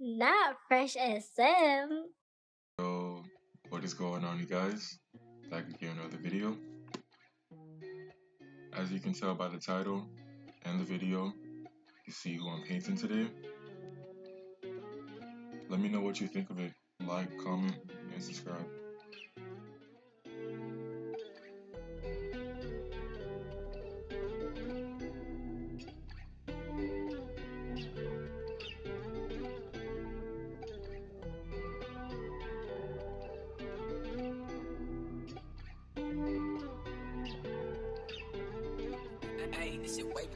not Freshsm. So, what is going on, you guys? Back again with another video. As you can tell by the title and the video, you see who I'm painting today. Let me know what you think of it. Like, comment, and subscribe. Hey, this shit wavy.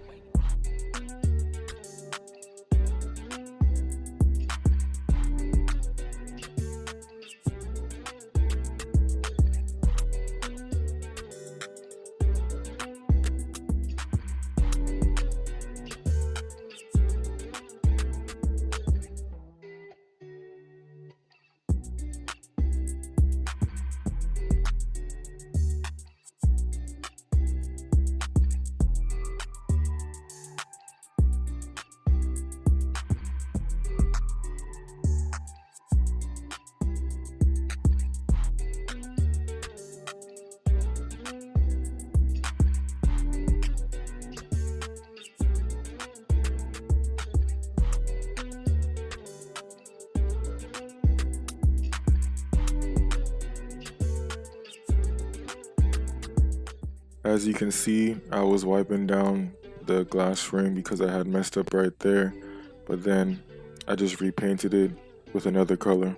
As you can see, I was wiping down the glass frame because I had messed up right there, but then I just repainted it with another color.